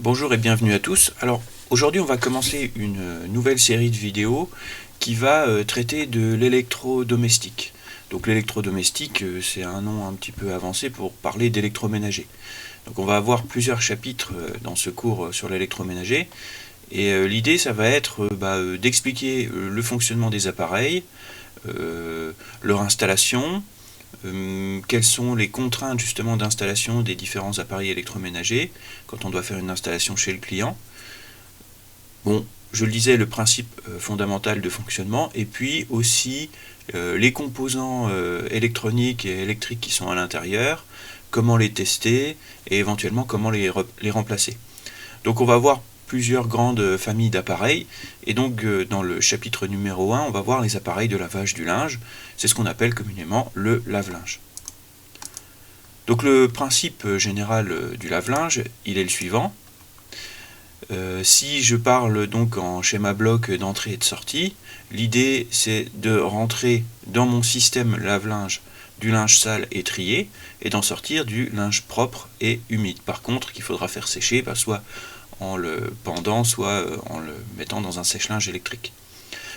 Bonjour et bienvenue à tous. Alors aujourd'hui on va commencer une nouvelle série de vidéos qui va traiter de l'électrodomestique. Donc l'électrodomestique c'est un nom un petit peu avancé pour parler d'électroménager. Donc on va avoir plusieurs chapitres dans ce cours sur l'électroménager et l'idée ça va être d'expliquer le fonctionnement des appareils, leur installation, quelles sont les contraintes justement d'installation des différents appareils électroménagers quand on doit faire une installation chez le client. Bon, je le disais, le principe fondamental de fonctionnement, et puis aussi les composants électroniques et électriques qui sont à l'intérieur, comment les tester et éventuellement comment les remplacer. Donc on va voir plusieurs grandes familles d'appareils, et donc dans le chapitre numéro 1, on va voir les appareils de lavage du linge. C'est ce qu'on appelle communément le lave-linge. Donc le principe général du lave-linge, il est le suivant. Si je parle donc en schéma bloc d'entrée et de sortie, l'idée c'est de rentrer dans mon système lave-linge du linge sale et trié, et d'en sortir du linge propre et humide. Par contre, qu'il faudra faire sécher, soit en le pendant, soit en le mettant dans un sèche-linge électrique.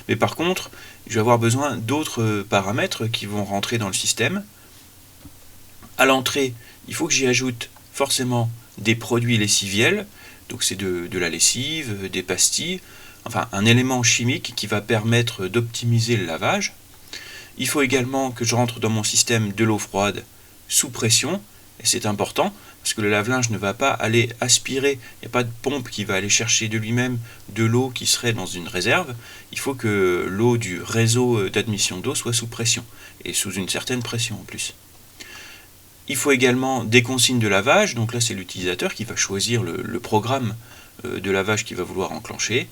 Mais par contre, je vais avoir besoin d'autres paramètres qui vont rentrer dans le système. À l'entrée, il faut que j'y ajoute forcément des produits lessiviels, donc c'est de la lessive, des pastilles, enfin un élément chimique qui va permettre d'optimiser le lavage. Il faut également que je rentre dans mon système de l'eau froide sous pression, et c'est important, parce que le lave-linge ne va pas aller aspirer, il n'y a pas de pompe qui va aller chercher de lui-même de l'eau qui serait dans une réserve. Il faut que l'eau du réseau d'admission d'eau soit sous pression, et sous une certaine pression en plus. Il faut également des consignes de lavage, donc là c'est l'utilisateur qui va choisir le programme de lavage qu'il va vouloir enclencher.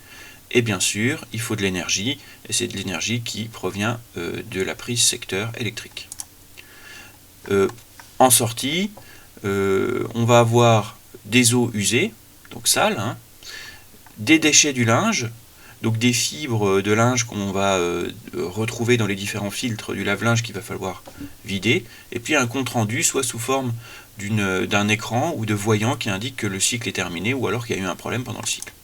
Et bien sûr, il faut de l'énergie, et c'est de l'énergie qui provient de la prise secteur électrique. En sortie, on va avoir des eaux usées, donc sales, des déchets du linge, donc des fibres de linge qu'on va retrouver dans les différents filtres du lave-linge qu'il va falloir vider, et puis un compte rendu, soit sous forme d'un écran ou de voyant qui indique que le cycle est terminé ou alors qu'il y a eu un problème pendant le cycle.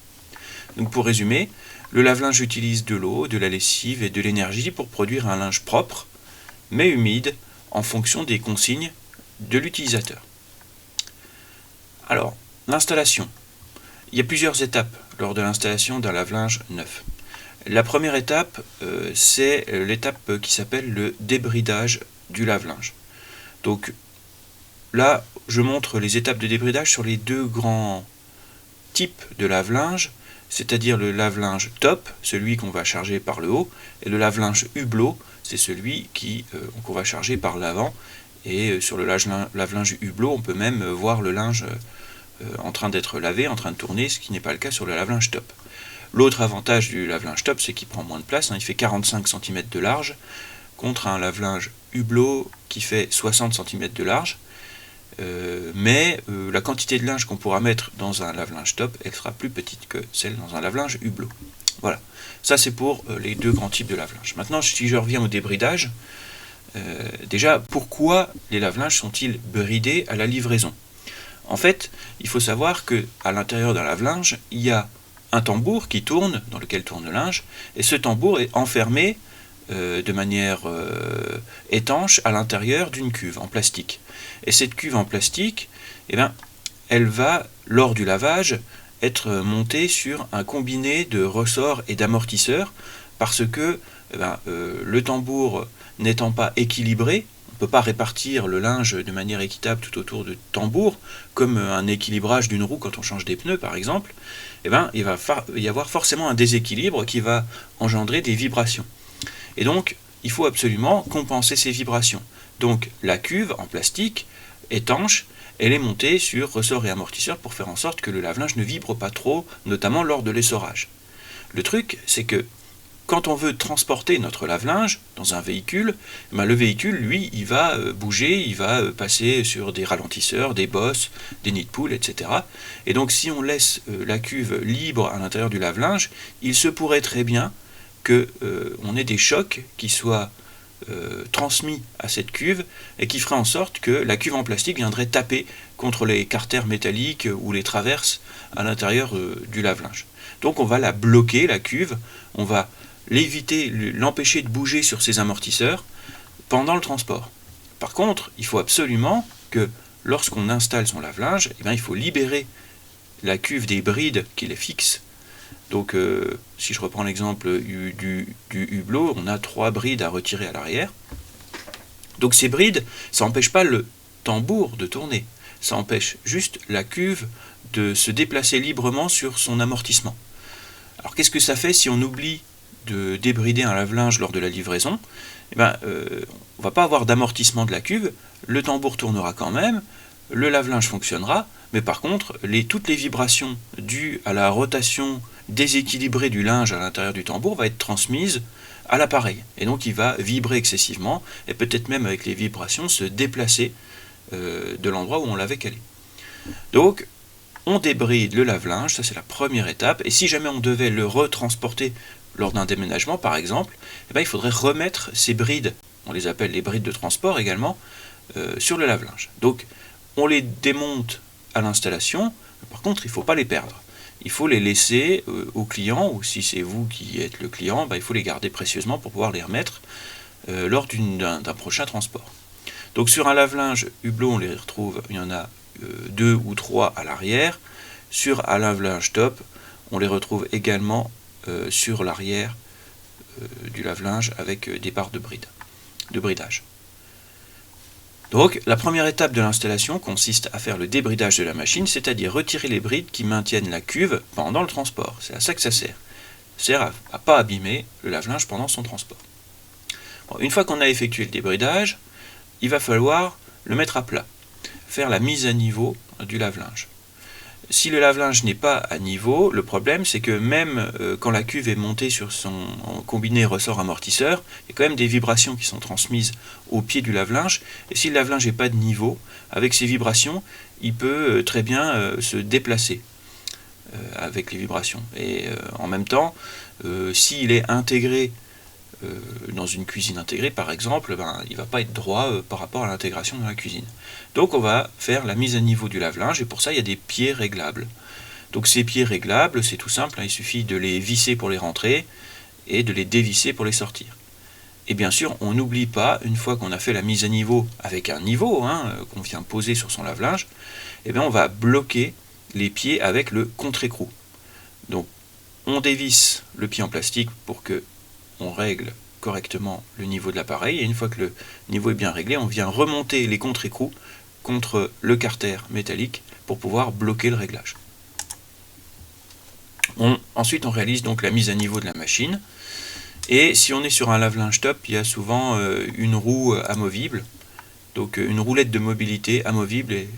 Donc pour résumer, le lave-linge utilise de l'eau, de la lessive et de l'énergie pour produire un linge propre, mais humide, en fonction des consignes de l'utilisateur. Alors, l'installation. Il y a plusieurs étapes lors de l'installation d'un lave-linge neuf. La première étape, c'est l'étape qui s'appelle le débridage du lave-linge. Donc là, je montre les étapes de débridage sur les deux grands types de lave-linge, c'est-à-dire le lave-linge top, celui qu'on va charger par le haut, et le lave-linge hublot, c'est celui qu'on va charger par l'avant. Et sur le lave-linge hublot, on peut même voir le linge en train d'être lavé, en train de tourner, ce qui n'est pas le cas sur le lave-linge top. L'autre avantage du lave-linge top, c'est qu'il prend moins de place, il fait 45 cm de large, contre un lave-linge hublot qui fait 60 cm de large. Mais la quantité de linge qu'on pourra mettre dans un lave-linge top, elle sera plus petite que celle dans un lave-linge hublot. Voilà, ça c'est pour les deux grands types de lave-linge. Maintenant, si je reviens au débridage, déjà, pourquoi les lave-linges sont-ils bridés à la livraison ? En fait, il faut savoir qu'à l'intérieur d'un lave-linge, il y a un tambour qui tourne, dans lequel tourne le linge, et ce tambour est enfermé de manière étanche à l'intérieur d'une cuve en plastique. Et cette cuve en plastique, elle va, lors du lavage, être montée sur un combiné de ressorts et d'amortisseurs, parce que le tambour n'étant pas équilibré, on ne peut pas répartir le linge de manière équitable tout autour du tambour, comme un équilibrage d'une roue quand on change des pneus par exemple, il va y avoir forcément un déséquilibre qui va engendrer des vibrations. Et donc, il faut absolument compenser ces vibrations. Donc, la cuve en plastique, étanche, elle est montée sur ressorts et amortisseurs pour faire en sorte que le lave-linge ne vibre pas trop, notamment lors de l'essorage. Le truc, c'est que quand on veut transporter notre lave-linge dans un véhicule, le véhicule, lui, il va bouger, il va passer sur des ralentisseurs, des bosses, des nids de poules, etc. Et donc, si on laisse la cuve libre à l'intérieur du lave-linge, il se pourrait très bien qu'on ait des chocs qui soient transmis à cette cuve et qui ferait en sorte que la cuve en plastique viendrait taper contre les carters métalliques ou les traverses à l'intérieur du lave-linge. Donc on va la bloquer, la cuve, on va l'éviter, l'empêcher de bouger sur ses amortisseurs pendant le transport. Par contre, il faut absolument que lorsqu'on installe son lave-linge, il faut libérer la cuve des brides qui les fixent. Donc si je reprends l'exemple du hublot, on a 3 brides à retirer à l'arrière. Donc ces brides, ça n'empêche pas le tambour de tourner, ça empêche juste la cuve de se déplacer librement sur son amortissement. Alors qu'est-ce que ça fait si on oublie de débrider un lave-linge lors de la livraison? On ne va pas avoir d'amortissement de la cuve, le tambour tournera quand même, le lave-linge fonctionnera, mais par contre, toutes les vibrations dues à la rotation déséquilibrée du linge à l'intérieur du tambour va être transmise à l'appareil. Et donc il va vibrer excessivement, et peut-être même avec les vibrations se déplacer de l'endroit où on l'avait calé. Donc, on débride le lave-linge, ça c'est la première étape, et si jamais on devait le retransporter lors d'un déménagement par exemple, il faudrait remettre ces brides, on les appelle les brides de transport également, sur le lave-linge. Donc on les démonte à l'installation, par contre il ne faut pas les perdre. Il faut les laisser au client, ou si c'est vous qui êtes le client, il faut les garder précieusement pour pouvoir les remettre lors d'un prochain transport. Donc sur un lave-linge hublot, on les retrouve, il y en a 2 ou 3 à l'arrière. Sur un lave-linge top, on les retrouve également sur l'arrière du lave-linge avec des barres de bridage. Donc la première étape de l'installation consiste à faire le débridage de la machine, c'est-à-dire retirer les brides qui maintiennent la cuve pendant le transport. C'est à ça que ça sert. Ça sert à ne pas abîmer le lave-linge pendant son transport. Bon, une fois qu'on a effectué le débridage, il va falloir le mettre à plat, faire la mise à niveau du lave-linge. Si le lave-linge n'est pas à niveau, le problème c'est que même quand la cuve est montée sur son combiné ressort amortisseur, il y a quand même des vibrations qui sont transmises au pied du lave-linge, et si le lave-linge n'est pas de niveau, avec ces vibrations, il peut très bien se déplacer avec les vibrations. Et en même temps, s'il est intégré dans une cuisine intégrée par exemple, il ne va pas être droit par rapport à l'intégration dans la cuisine. Donc on va faire la mise à niveau du lave-linge, et pour ça il y a des pieds réglables. Donc ces pieds réglables, c'est tout simple, il suffit de les visser pour les rentrer et de les dévisser pour les sortir. Et bien sûr, on n'oublie pas, une fois qu'on a fait la mise à niveau avec un niveau qu'on vient poser sur son lave-linge, on va bloquer les pieds avec le contre-écrou. Donc on dévisse le pied en plastique pour que on règle correctement le niveau de l'appareil, et une fois que le niveau est bien réglé, on vient remonter les contre-écrous contre le carter métallique pour pouvoir bloquer le réglage. Ensuite on réalise donc la mise à niveau de la machine, et si on est sur un lave-linge top, il y a souvent une roue amovible, donc une roulette de mobilité amovible, et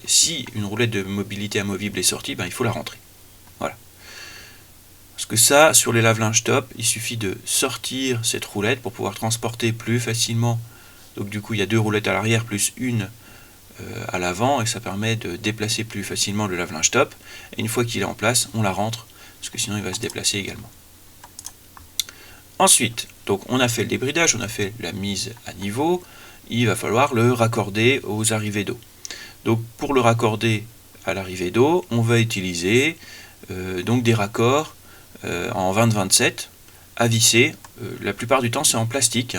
si une roulette de mobilité amovible est sortie, il faut la rentrer. Voilà. Parce que ça, sur les lave-linges top, il suffit de sortir cette roulette pour pouvoir transporter plus facilement. Donc du coup, il y a 2 roulettes à l'arrière plus une à l'avant, et ça permet de déplacer plus facilement le lave-linge top. Et une fois qu'il est en place, on la rentre, parce que sinon il va se déplacer également. Ensuite, donc on a fait le débridage, on a fait la mise à niveau, il va falloir le raccorder aux arrivées d'eau. Donc pour le raccorder à l'arrivée d'eau, on va utiliser donc des raccords en 20-27 à visser. La plupart du temps c'est en plastique,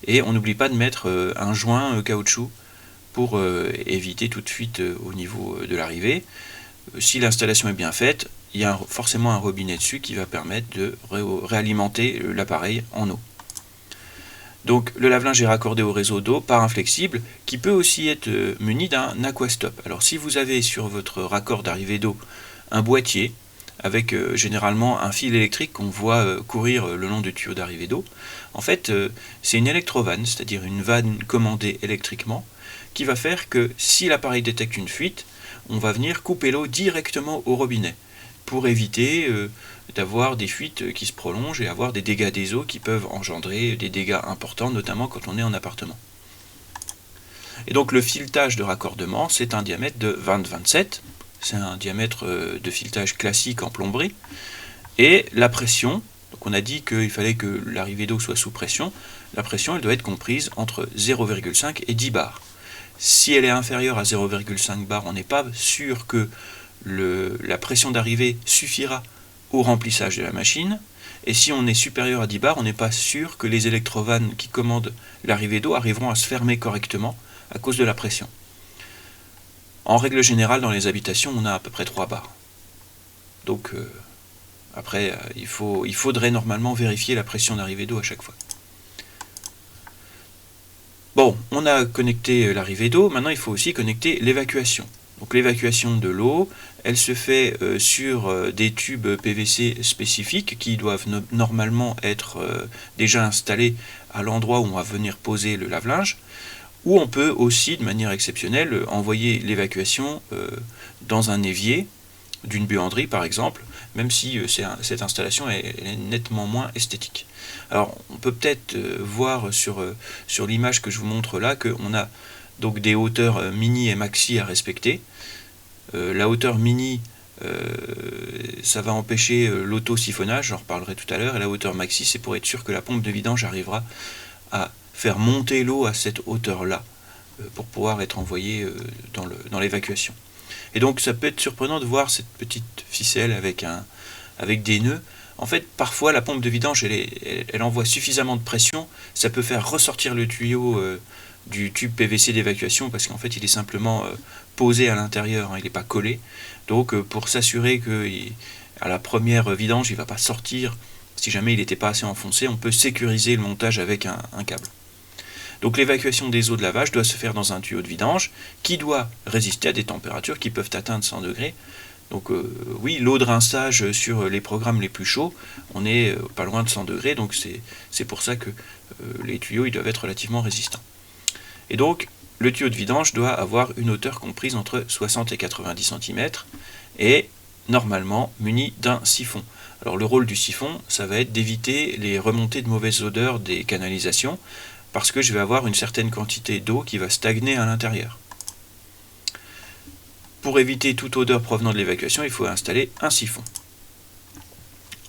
et on n'oublie pas de mettre un joint caoutchouc pour éviter toute fuite au niveau de l'arrivée. Si l'installation est bien faite, il y a forcément un robinet dessus qui va permettre de réalimenter l'appareil en eau. Donc le lave-linge est raccordé au réseau d'eau par un flexible qui peut aussi être muni d'un aquastop. Alors si vous avez sur votre raccord d'arrivée d'eau un boîtier avec généralement un fil électrique qu'on voit courir le long du tuyau d'arrivée d'eau, en fait c'est une électrovanne, c'est-à-dire une vanne commandée électriquement, qui va faire que si l'appareil détecte une fuite, on va venir couper l'eau directement au robinet, pour éviter d'avoir des fuites qui se prolongent et avoir des dégâts des eaux qui peuvent engendrer des dégâts importants, notamment quand on est en appartement. Et donc le filetage de raccordement, c'est un diamètre de 20-27, c'est un diamètre de filetage classique en plomberie, et la pression, donc on a dit qu'il fallait que l'arrivée d'eau soit sous pression, la pression elle doit être comprise entre 0,5 et 10 bars. Si elle est inférieure à 0,5 bar, on n'est pas sûr que la pression d'arrivée suffira au remplissage de la machine. Et si on est supérieur à 10 bars, on n'est pas sûr que les électrovannes qui commandent l'arrivée d'eau arriveront à se fermer correctement à cause de la pression. En règle générale, dans les habitations, on a à peu près 3 bars. Donc après, il faudrait normalement vérifier la pression d'arrivée d'eau à chaque fois. Bon, on a connecté l'arrivée d'eau, maintenant il faut aussi connecter l'évacuation. Donc l'évacuation de l'eau, elle se fait sur des tubes PVC spécifiques qui doivent normalement être déjà installés à l'endroit où on va venir poser le lave-linge, ou on peut aussi, de manière exceptionnelle, envoyer l'évacuation dans un évier d'une buanderie par exemple, même si cette installation est nettement moins esthétique. Alors on peut peut-être voir sur l'image que je vous montre là qu'on a donc des hauteurs mini et maxi à respecter. La hauteur mini, ça va empêcher l'auto-siphonnage, j'en reparlerai tout à l'heure, et la hauteur maxi, c'est pour être sûr que la pompe de vidange arrivera à faire monter l'eau à cette hauteur-là, pour pouvoir être envoyée dans l'évacuation. Et donc ça peut être surprenant de voir cette petite ficelle avec des nœuds. En fait, parfois la pompe de vidange, elle envoie suffisamment de pression, ça peut faire ressortir le tuyau du tube PVC d'évacuation parce qu'en fait il est simplement posé à l'intérieur, hein, il n'est pas collé. Donc pour s'assurer qu'à la première vidange il ne va pas sortir, si jamais il n'était pas assez enfoncé, on peut sécuriser le montage avec un câble. Donc l'évacuation des eaux de lavage doit se faire dans un tuyau de vidange qui doit résister à des températures qui peuvent atteindre 100 degrés. Donc oui, l'eau de rinçage sur les programmes les plus chauds, on n'est pas loin de 100 degrés, donc c'est pour ça que les tuyaux ils doivent être relativement résistants. Et donc le tuyau de vidange doit avoir une hauteur comprise entre 60 et 90 cm et normalement muni d'un siphon. Alors le rôle du siphon, ça va être d'éviter les remontées de mauvaises odeurs des canalisations, parce que je vais avoir une certaine quantité d'eau qui va stagner à l'intérieur. Pour éviter toute odeur provenant de l'évacuation, il faut installer un siphon.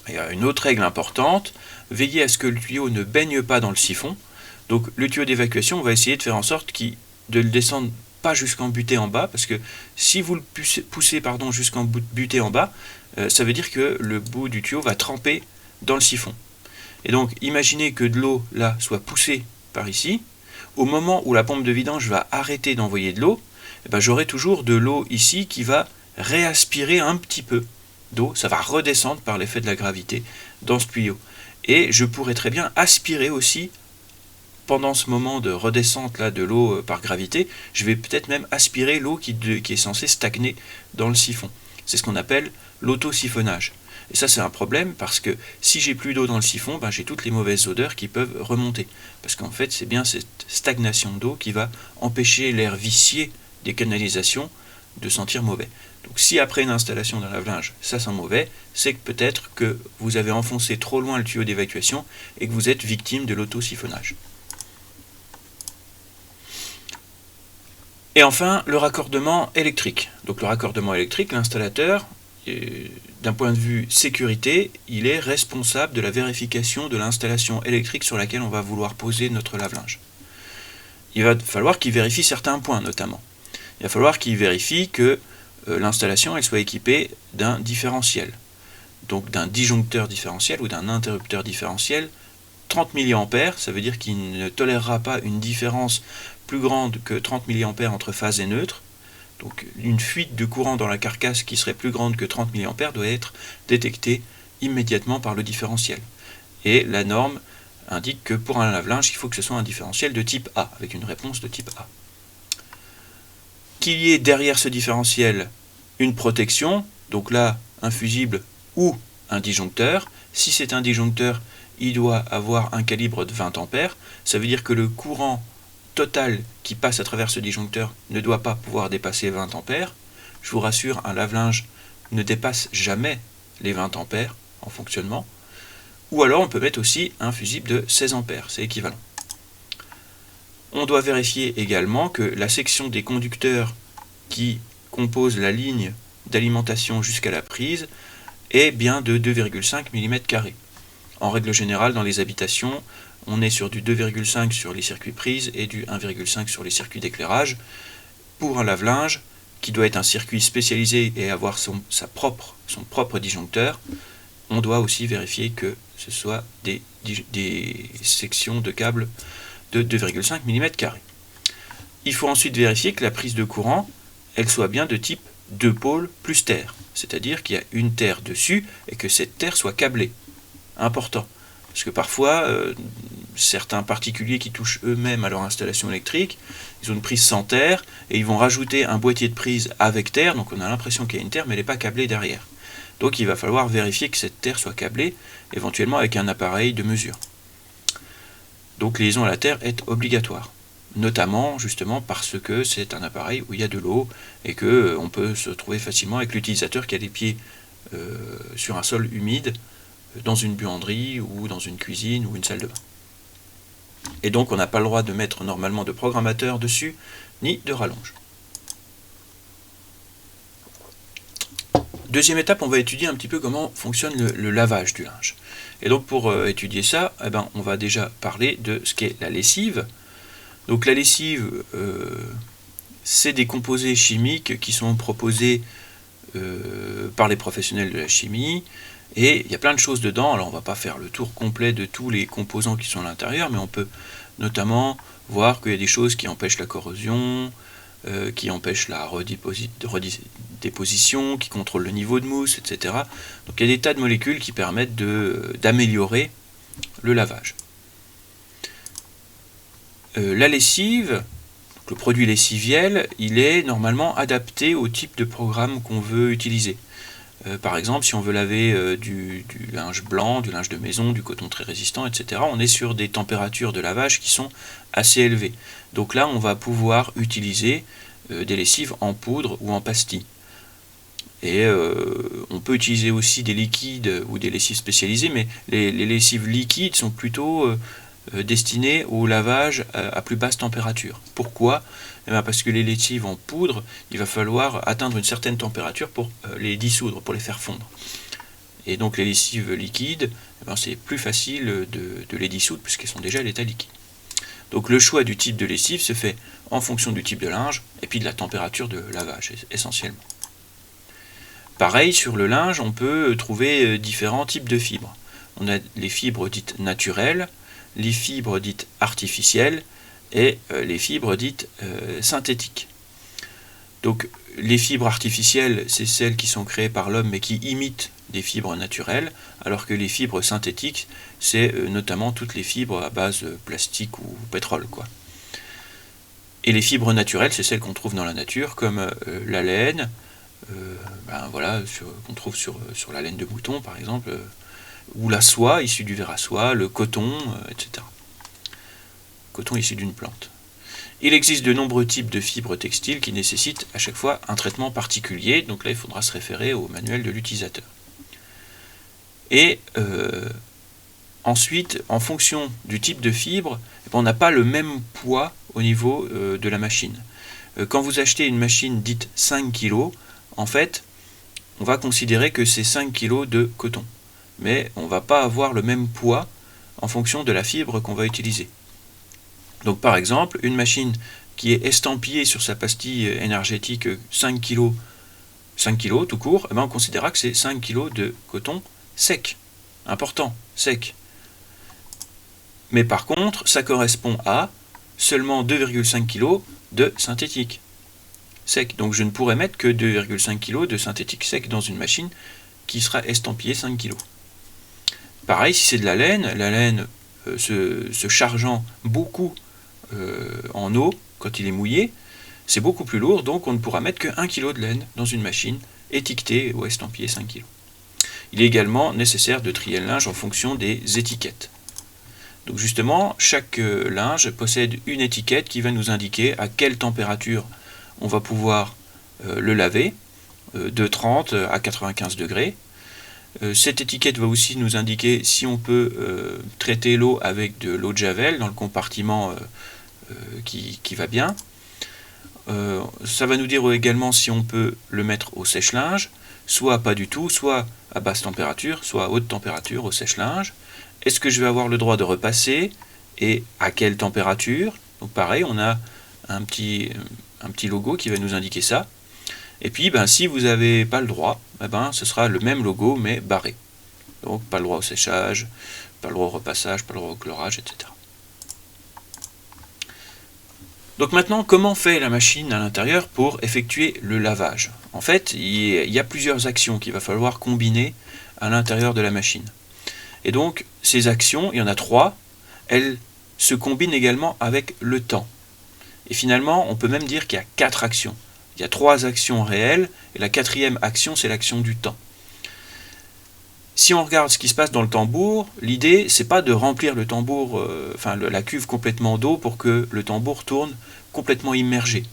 Il y a une autre règle importante, veillez à ce que le tuyau ne baigne pas dans le siphon. Donc le tuyau d'évacuation, on va essayer de faire en sorte de le descendre pas jusqu'en butée en bas, parce que si vous le poussez jusqu'en butée en bas, ça veut dire que le bout du tuyau va tremper dans le siphon. Et donc imaginez que de l'eau là soit poussée par ici, au moment où la pompe de vidange va arrêter d'envoyer de l'eau, j'aurai toujours de l'eau ici qui va réaspirer un petit peu d'eau, ça va redescendre par l'effet de la gravité dans ce tuyau. Et je pourrais très bien aspirer aussi, pendant ce moment de redescente là, de l'eau par gravité, je vais peut-être même aspirer l'eau qui est censée stagner dans le siphon. C'est ce qu'on appelle l'auto-siphonnage. Et ça c'est un problème parce que si j'ai plus d'eau dans le siphon, j'ai toutes les mauvaises odeurs qui peuvent remonter. Parce qu'en fait c'est bien cette stagnation d'eau qui va empêcher l'air vicié des canalisations de sentir mauvais. Donc si après une installation d'un lave-linge ça sent mauvais, c'est que peut-être que vous avez enfoncé trop loin le tuyau d'évacuation et que vous êtes victime de l'auto-siphonnage. Et enfin, le raccordement électrique. Donc le raccordement électrique, l'installateur, d'un point de vue sécurité, il est responsable de la vérification de l'installation électrique sur laquelle on va vouloir poser notre lave-linge. Il va falloir qu'il vérifie certains points notamment. Il va falloir qu'il vérifie que l'installation elle soit équipée d'un différentiel, donc d'un disjoncteur différentiel ou d'un interrupteur différentiel 30 mA, ça veut dire qu'il ne tolérera pas une différence plus grande que 30 mA entre phase et neutre. Donc une fuite de courant dans la carcasse qui serait plus grande que 30 mA doit être détectée immédiatement par le différentiel. Et la norme indique que pour un lave-linge, il faut que ce soit un différentiel de type A, avec une réponse de type A. Qu'il y ait derrière ce différentiel une protection, donc là un fusible ou un disjoncteur. Si c'est un disjoncteur, il doit avoir un calibre de 20 A. Ça veut dire que le courant total qui passe à travers ce disjoncteur ne doit pas pouvoir dépasser 20 A. Je vous rassure, un lave-linge ne dépasse jamais les 20 A en fonctionnement. Ou alors on peut mettre aussi un fusible de 16 A, c'est équivalent. On doit vérifier également que la section des conducteurs qui composent la ligne d'alimentation jusqu'à la prise est bien de 2,5 mm². En règle générale, dans les habitations, on est sur du 2,5 sur les circuits prises et du 1,5 sur les circuits d'éclairage. Pour un lave-linge, qui doit être un circuit spécialisé et avoir son propre disjoncteur, on doit aussi vérifier que ce soit des sections de câbles de 2,5 mm². Il faut ensuite vérifier que la prise de courant, elle soit bien de type 2 pôles plus terre, c'est-à-dire qu'il y a une terre dessus et que cette terre soit câblée. Important, parce que parfois, certains particuliers qui touchent eux-mêmes à leur installation électrique, ils ont une prise sans terre et ils vont rajouter un boîtier de prise avec terre, donc on a l'impression qu'il y a une terre mais elle n'est pas câblée derrière. Donc il va falloir vérifier que cette terre soit câblée, éventuellement avec un appareil de mesure. Donc la liaison à la terre est obligatoire, notamment justement parce que c'est un appareil où il y a de l'eau et que on peut se trouver facilement avec l'utilisateur qui a les pieds sur un sol humide, dans une buanderie ou dans une cuisine ou une salle de bain. Et donc on n'a pas le droit de mettre normalement de programmateur dessus, ni de rallonge. Deuxième étape, on va étudier un petit peu comment fonctionne le lavage du linge. Et donc pour étudier ça, on va déjà parler de ce qu'est la lessive. Donc la lessive, c'est des composés chimiques qui sont proposés par les professionnels de la chimie, et il y a plein de choses dedans. Alors on ne va pas faire le tour complet de tous les composants qui sont à l'intérieur, mais on peut notamment voir qu'il y a des choses qui empêchent la corrosion, qui empêchent la redéposition, qui contrôlent le niveau de mousse, etc. Donc il y a des tas de molécules qui permettent d'améliorer le lavage. La lessive, le produit lessiviel, il est normalement adapté au type de programme qu'on veut utiliser. Par exemple, si on veut laver du linge blanc, du linge de maison, du coton très résistant, etc., on est sur des températures de lavage qui sont assez élevées. Donc là, on va pouvoir utiliser des lessives en poudre ou en pastille. Et on peut utiliser aussi des liquides ou des lessives spécialisées, mais les lessives liquides sont plutôt destinées au lavage à plus basse température. Pourquoi ? Parce que les lessives en poudre, il va falloir atteindre une certaine température pour les dissoudre, pour les faire fondre. Et donc les lessives liquides, c'est plus facile de les dissoudre puisqu'elles sont déjà à l'état liquide. Donc le choix du type de lessive se fait en fonction du type de linge et puis de la température de lavage essentiellement. Pareil, sur le linge, on peut trouver différents types de fibres. On a les fibres dites naturelles, les fibres dites artificielles et les fibres dites synthétiques. Donc les fibres artificielles, c'est celles qui sont créées par l'homme mais qui imitent des fibres naturelles, alors que les fibres synthétiques, c'est notamment toutes les fibres à base plastique ou pétrole, quoi. Et les fibres naturelles, c'est celles qu'on trouve dans la nature, comme la laine, qu'on trouve sur la laine de mouton par exemple, ou la soie issue du ver à soie, le coton, etc. Coton issu d'une plante. Il existe de nombreux types de fibres textiles qui nécessitent à chaque fois un traitement particulier, donc là il faudra se référer au manuel de l'utilisateur. Et ensuite, en fonction du type de fibre, on n'a pas le même poids au niveau de la machine. Quand vous achetez une machine dite 5 kg, en fait, on va considérer que c'est 5 kg de coton. Mais on ne va pas avoir le même poids en fonction de la fibre qu'on va utiliser. Donc par exemple, une machine qui est estampillée sur sa pastille énergétique 5 kg tout court, on considérera que c'est 5 kg de coton sec. Important, sec. Mais par contre, ça correspond à seulement 2,5 kg de synthétique sec. Donc je ne pourrais mettre que 2,5 kg de synthétique sec dans une machine qui sera estampillée 5 kg. Pareil, si c'est de la laine se chargeant beaucoup en eau quand il est mouillé, c'est beaucoup plus lourd, donc on ne pourra mettre que 1 kg de laine dans une machine étiquetée ou estampillée 5 kg. Il est également nécessaire de trier le linge en fonction des étiquettes. Donc justement, chaque linge possède une étiquette qui va nous indiquer à quelle température on va pouvoir le laver, de 30 à 95 degrés. Cette étiquette va aussi nous indiquer si on peut traiter l'eau avec de l'eau de javel dans le compartiment qui va bien. Ça va nous dire également si on peut le mettre au sèche-linge, soit pas du tout, soit à basse température, soit à haute température au sèche-linge. Est-ce que je vais avoir le droit de repasser? et à quelle température. Donc pareil, on a un petit logo qui va nous indiquer ça. Et puis si vous n'avez pas le droit, ce sera le même logo mais barré. Donc pas le droit au séchage, pas le droit au repassage, pas le droit au chlorage, etc. Donc maintenant, comment fait la machine à l'intérieur pour effectuer le lavage? En fait, il y a plusieurs actions qu'il va falloir combiner à l'intérieur de la machine. Et donc, ces actions, il y en a 3, elles se combinent également avec le temps. Et finalement, on peut même dire qu'il y a 4 actions. Il y a 3 actions réelles, et la 4e action, c'est l'action du temps. Si on regarde ce qui se passe dans le tambour, l'idée, c'est pas de remplir le tambour, la cuve complètement d'eau pour que le tambour tourne complètement immergé.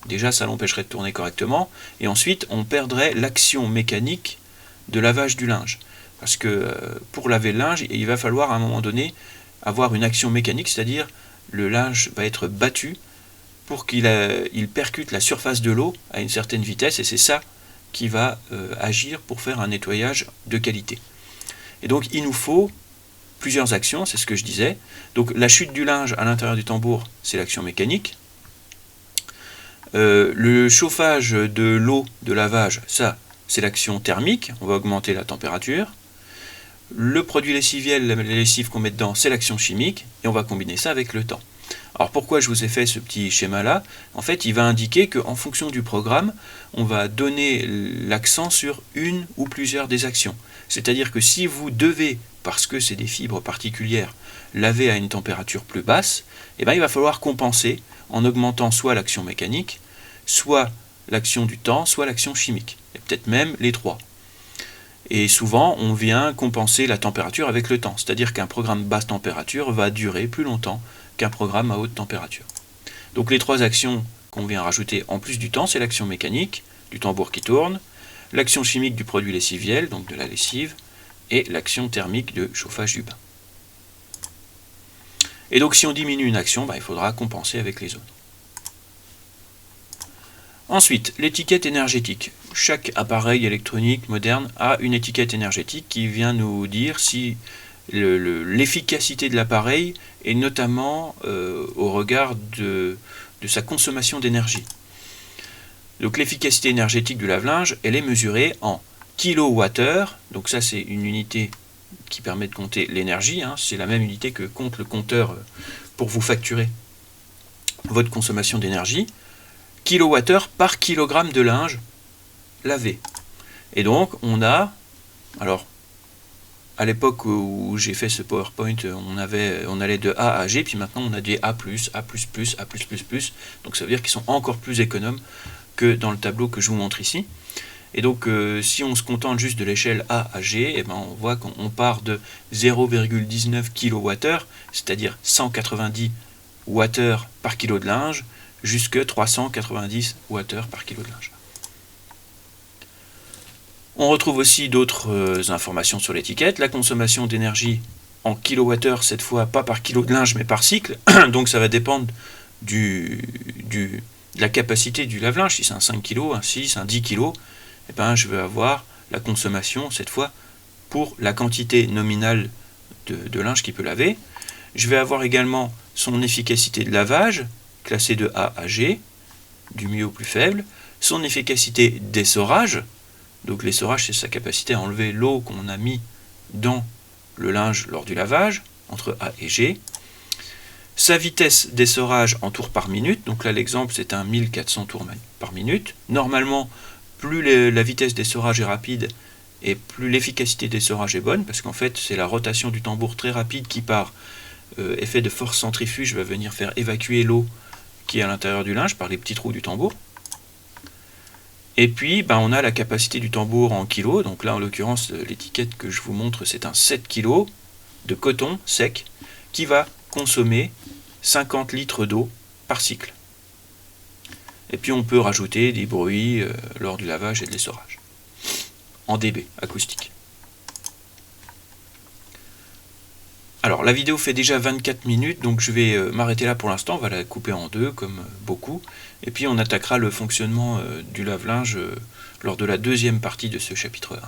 Déjà, ça l'empêcherait de tourner correctement, et ensuite, on perdrait l'action mécanique de lavage du linge. Parce que pour laver le linge, il va falloir à un moment donné avoir une action mécanique, c'est-à-dire le linge va être battu pour qu'il percute la surface de l'eau à une certaine vitesse, et c'est ça qui va agir pour faire un nettoyage de qualité. Et donc il nous faut plusieurs actions, c'est ce que je disais. Donc la chute du linge à l'intérieur du tambour, c'est l'action mécanique. Le chauffage de l'eau de lavage, ça, c'est l'action thermique, on va augmenter la température. Le produit lessiviel, la lessive qu'on met dedans, c'est l'action chimique, et on va combiner ça avec le temps. Alors pourquoi je vous ai fait ce petit schéma-là? En fait, il va indiquer qu'en fonction du programme, on va donner l'accent sur une ou plusieurs des actions. C'est-à-dire que si vous devez, parce que c'est des fibres particulières, laver à une température plus basse, il va falloir compenser en augmentant soit l'action mécanique, soit l'action du temps, soit l'action chimique. Et peut-être même les 3. Et souvent, on vient compenser la température avec le temps. C'est-à-dire qu'un programme basse température va durer plus longtemps qu'un programme à haute température. Donc les 3 actions qu'on vient rajouter en plus du temps, c'est l'action mécanique, du tambour qui tourne, l'action chimique du produit lessiviel, donc de la lessive, et l'action thermique de chauffage du bain. Et donc si on diminue une action, il faudra compenser avec les autres. Ensuite, l'étiquette énergétique. Chaque appareil électronique moderne a une étiquette énergétique qui vient nous dire si l'efficacité de l'appareil est notamment au regard de sa consommation d'énergie. Donc l'efficacité énergétique du lave-linge, elle est mesurée en kilowattheure. Donc ça, c'est une unité qui permet de compter l'énergie. C'est la même unité que compte le compteur pour vous facturer votre consommation d'énergie. Kilowattheure par kilogramme de linge lavé. Et donc, on a... Alors, à l'époque où j'ai fait ce PowerPoint, on allait de A à G, puis maintenant on a des A+, A++, A++. Donc ça veut dire qu'ils sont encore plus économes que dans le tableau que je vous montre ici. Et donc, si on se contente juste de l'échelle A à G, on voit qu'on part de 0,19 kWh, c'est-à-dire 190 Wh par kilo de linge, jusqu'à 390 Wh par kilo de linge. On retrouve aussi d'autres informations sur l'étiquette. La consommation d'énergie en kilowattheure, cette fois pas par kilo de linge, mais par cycle. Donc ça va dépendre de la capacité du lave-linge. Si c'est un 5 kg, un 6, un 10 kg, je vais avoir la consommation, cette fois, pour la quantité nominale de linge qu'il peut laver. Je vais avoir également son efficacité de lavage, classée de A à G, du mieux au plus faible. Son efficacité d'essorage, donc l'essorage, c'est sa capacité à enlever l'eau qu'on a mis dans le linge lors du lavage, entre A et G. Sa vitesse d'essorage en tours par minute, donc là l'exemple c'est un 1400 tours par minute. Normalement, plus la vitesse d'essorage est rapide et plus l'efficacité d'essorage est bonne, parce qu'en fait c'est la rotation du tambour très rapide qui par effet de force centrifuge va venir faire évacuer l'eau qui est à l'intérieur du linge par les petits trous du tambour. Et puis on a la capacité du tambour en kilos, donc là en l'occurrence l'étiquette que je vous montre c'est un 7 kg de coton sec qui va consommer 50 litres d'eau par cycle. Et puis on peut rajouter des bruits lors du lavage et de l'essorage, en dB, acoustique. Alors la vidéo fait déjà 24 minutes, donc je vais m'arrêter là pour l'instant, on va la couper en deux comme beaucoup, et puis on attaquera le fonctionnement du lave-linge lors de la deuxième partie de ce chapitre 1.